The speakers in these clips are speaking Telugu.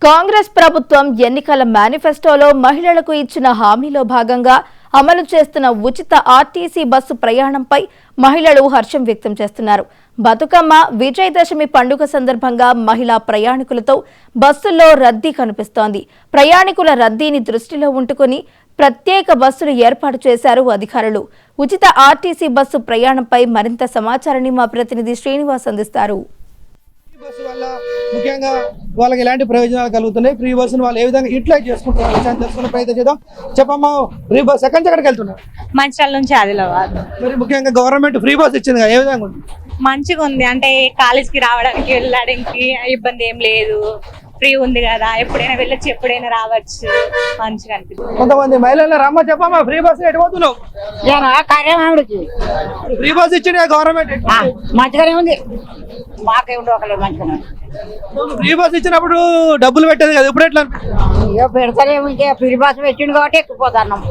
కాంగ్రెస్ ప్రభుత్వం ఎన్నికల మేనిఫెస్టోలో మహిళలకు ఇచ్చిన హామీలో భాగంగా అమలు చేస్తున్న ఉచిత ఆర్టీసీ బస్సు ప్రయాణంపై మహిళలు హర్షం వ్యక్తం చేస్తున్నారు. బతుకమ్మ, విజయదశమి పండుగ సందర్భంగా మహిళా ప్రయాణికులతో బస్సుల్లో రద్దీ కనిపిస్తోంది. ప్రయాణికుల రద్దీని దృష్టిలో ఉంచుకుని ప్రత్యేక బస్సులు ఏర్పాటు చేశారు అధికారులు. ఉచిత ఆర్టీసీ బస్సు ప్రయాణంపై మరింత సమాచారాన్ని మా ప్రతినిధి శ్రీనివాస్ అందిస్తారు. బస్సు వల్ల ముఖ్యంగా వాళ్ళకి ఎలాంటి ప్రయోజనాలు కలుగుతున్నాయి, ఫ్రీ బస్సును వాళ్ళు ఏ విధంగా యూటిలైజ్ చేసుకుంటున్నారు విషయాన్ని తెలుసుకునే ప్రయత్నం చేద్దాం. చెప్పమ్మా, ఫ్రీ బస్ ఎక్కడి నుంచి ఎక్కడికి వెళ్తున్నారు? మంచిర్యాల నుంచి ఆదిలాబాద్. మరి ముఖ్యంగా గవర్నమెంట్ ఫ్రీ బస్ ఇచ్చింది కదా, ఏ విధంగా ఉంది? మంచిగా ఉంది. అంటే కాలేజ్కి రావడానికి వెళ్ళడానికి ఇబ్బంది ఏం లేదు, ఫ్రీ ఉంది కదా, ఎప్పుడైనా వెళ్ళొచ్చు, ఎప్పుడైనా రావచ్చు, మంచిగా అనిపిస్తుంది. కొంతమంది మహిళలు రమ్మ చెప్పమ్మా, ఫ్రీ బస్ ఎటు పోతున్నావు? కార్యమాడికి ఫ్రీ బస్ ఇచ్చింది గవర్నమెంట్, మంచిగానే ఉంది. మాకే ఉండవక్కర్లేదు, మంచిగానే. ఫ్రీ బస్ ఇచ్చినప్పుడు డబ్బులు పెట్టేది కదా, ఇప్పుడు ఎట్లా ఇక పెడతలేము, ఇంకా ఫ్రీ బస్ పెట్టిండు కాబట్టి ఎక్కిపోతున్నాం.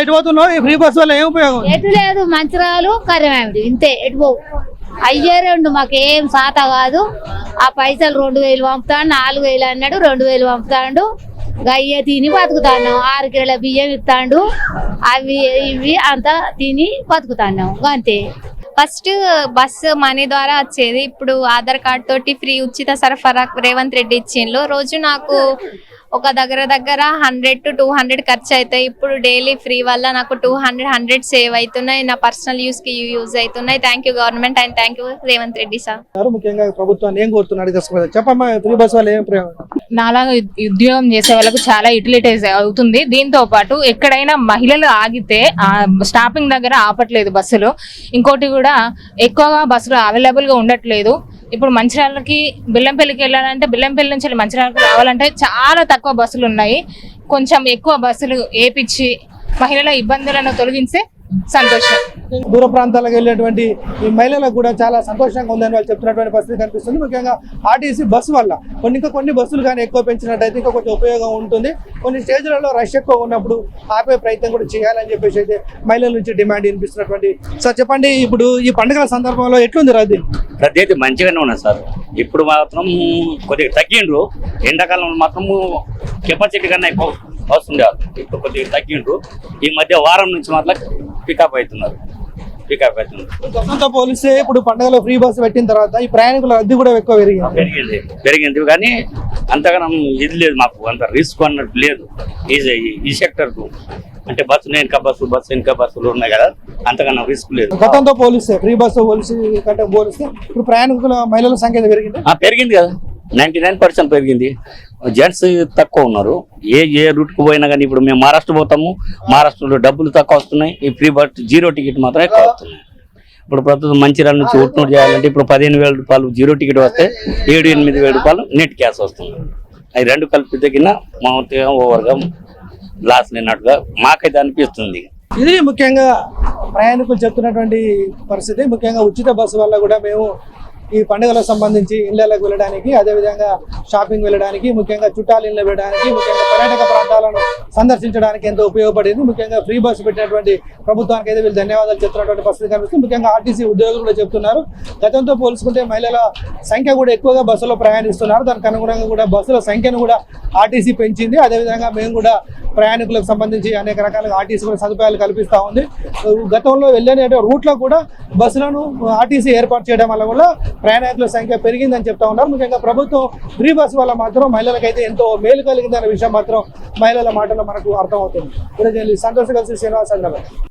ఎటు పోతున్నావు? ఈ ఫ్రీ బస్ వల్ల ఏం ఉపయోగం? ఎటు లేదు, మంచిరాలు కార్యమాడి ఇంతే, ఎటు పోవు. అయ్యే రెండు మాకేం సాత కాదు. ఆ పైసలు 2000 పంపుతాడు, 4000 అన్నాడు, 2000 పంపుతాడు. గయ్య తిని బతుకుతాను. 6 కిలోల బియ్యం ఇస్తాడు, అవి ఇవి అంతా తిని బతుకుతాను అంతే. ఫస్ట్ బస్సు మనీ ద్వారా వచ్చేది, ఇప్పుడు ఆధార్ కార్డ్ తోటి ఫ్రీ ఉచిత సరఫరా రేవంత్ రెడ్డి ఇచ్చిండ్రు. రోజు నాకు ఒక దగ్గర 100 to 200 ఖర్చు అవుతాయి. ఇప్పుడు డైలీ ఫ్రీ వల్ల నాకు 200 సేవ్ అవుతున్నాయి. నా పర్సనల్ యూస్ కి యూజ్ అవుతున్నాయి. Thank you government and thank you Revanth Reddy sir. ముఖ్యంగా ప్రభుత్వాన్ని ఏం కోరుతున్నారు చెప్పమ్మా, ఫ్రీ బస్ వల్ల ఏం ప్రయోజనం? నాలాగా ఉద్యోగం చేసే వాళ్ళకు చాలా యూటిలైజ్ అవుతుంది. దీంతో పాటు ఎక్కడైనా మహిళలు ఆగితే స్టాపింగ్ దగ్గర ఆపట్లేదు బస్సులు. ఇంకోటి కూడా ఎక్కువగా బస్సులు అవైలబుల్ గా ఉండట్లేదు. ఇప్పుడు మంచిర్యాలకి బెల్లంపల్లికి వెళ్ళాలంటే, బెల్లంపల్లి నుంచి మంచిర్యాలకు రావాలంటే చాలా తక్కువ బస్సులు ఉన్నాయి. కొంచెం ఎక్కువ బస్సులు ఏపిచ్చి మహిళల ఇబ్బందులను తొలగిస్తే సంతోషం. దూర ప్రాంతాలకు వెళ్ళేటువంటి ఈ మహిళలకు కూడా చాలా సంతోషంగా ఉందని వాళ్ళు చెప్తున్నటువంటి పరిస్థితి కనిపిస్తుంది. ముఖ్యంగా ఆర్టీసీ బస్సు వల్ల కొన్ని బస్సులు కానీ ఎక్కువ పెంచినట్టయితే ఇంకా కొంచెం ఉపయోగం ఉంటుంది. కొన్ని స్టేజ్లలో రష్ ఎక్కువ ఉన్నప్పుడు ఆపే ప్రయత్నం కూడా చేయాలని చెప్పేసి అయితే మహిళల నుంచి డిమాండ్ వినిపిస్తున్నటువంటి. సార్ చెప్పండి, ఇప్పుడు ఈ పండుగల సందర్భంలో ఎట్లుంది రద్దీ? రద్దీ అయితే మంచిగానే ఉన్నది సార్. ఇప్పుడు మాత్రం కొద్దిగా తగ్గిండ్రు. ఎండాకాలంలో మాత్రం కెపాసిటీ కన్నా ఎక్కువ వస్తుండే, ఇప్పుడు కొద్దిగా తగ్గిండ్రు. ఈ మధ్య వారం నుంచి మాత్రం పికప్ అవుతున్నారు. గతంతో పోలిస్తే ఇప్పుడు పండుగలో ఫ్రీ బస్ పెట్టిన తర్వాత ఈ ప్రయాణికుల రద్దీ కూడా ఎక్కువ పెరిగింది కానీ అంతగానం ఇది లేదు, మాకు అంత రిస్క్ అన్నట్టు లేదు ఈ సెక్టర్ కు. అంటే బస్సు వెనుక బస్సులు ఉన్నాయి కదా, అంతగానం రిస్క్ లేదు. గతంతో పోలిస్తే ఫ్రీ బస్సు పోలిస్తే ఇప్పుడు ప్రయాణికుల మహిళల సంఖ్య పెరిగింది కదా, 99% పెరిగింది. జెంట్స్ తక్కువ ఉన్నారు. ఏ రూట్ కు పోయినా కానీ ఇప్పుడు మేము మహారాష్ట్ర పోతాము, మహారాష్ట్రలో డబ్బులు తక్కువ వస్తున్నాయి. ఈ ఫ్రీ బస్ 0 టికెట్ మాత్రం ఎక్కువ వస్తున్నాయి. ఇప్పుడు ప్రస్తుతం మంచిర్యాల నుంచి ఉట్నూరు చేయాలంటే ఇప్పుడు 15,000 రూపాయలు 0 టికెట్ వస్తే 7-8,000 రూపాయలు నెట్ క్యాష్ వస్తుంది. అవి రెండు కలిపి తగ్గిన మామూలుగా ఓవర్గా లాస్ లేనట్టుగా మాకైతే అనిపిస్తుంది. ఇది ముఖ్యంగా ప్రయాణికులు చెప్తున్నటువంటి పరిస్థితి. ముఖ్యంగా ఉచిత బస్సు వల్ల కూడా మేము ఈ పండుగలకు సంబంధించి ఇళ్లకు వెళ్ళడానికి, అదేవిధంగా షాపింగ్ వెళ్ళడానికి, ముఖ్యంగా చుట్టాలు ఇళ్ళు వెళ్ళడానికి, ముఖ్యంగా పర్యాటక ప్రాంతాలను సందర్శించడానికి ఎంతో ఉపయోగపడింది. ముఖ్యంగా ఫ్రీ బస్సు పెట్టినటువంటి ప్రభుత్వానికి అయితే వీళ్ళు ధన్యవాదాలు చెప్తున్నటువంటి పరిస్థితి కనిపిస్తుంది. ముఖ్యంగా ఆర్టీసీ ఉద్యోగులు కూడా చెప్తున్నారు, గతంతో పోల్చుకుంటే మహిళల సంఖ్య కూడా ఎక్కువగా బస్సులో ప్రయాణిస్తున్నారు. దానికి అనుగుణంగా కూడా బస్సుల సంఖ్యను కూడా ఆర్టీసీ పెంచింది. అదేవిధంగా మేము కూడా ప్రయాణికులకు సంబంధించి అనేక రకాలుగా ఆర్టీసీ కూడా సదుపాయాలు కల్పిస్తూ ఉంది. గతంలో వెళ్ళే రూట్లో కూడా బస్సులను ఆర్టీసీ ఏర్పాటు చేయడం వల్ల కూడా ప్రయాణికుల సంఖ్య పెరిగిందని చెప్తా ఉన్నారు. ముఖ్యంగా ప్రభుత్వం ఫ్రీ బస్సు వల్ల మాత్రం మహిళలకైతే ఎంతో మేలు కలిగిందనే విషయం మాత్రం మహిళల మాటల్లో మనకు అర్థమవుతుంది. సంతోష్ కలిసి శ్రీనివాస్.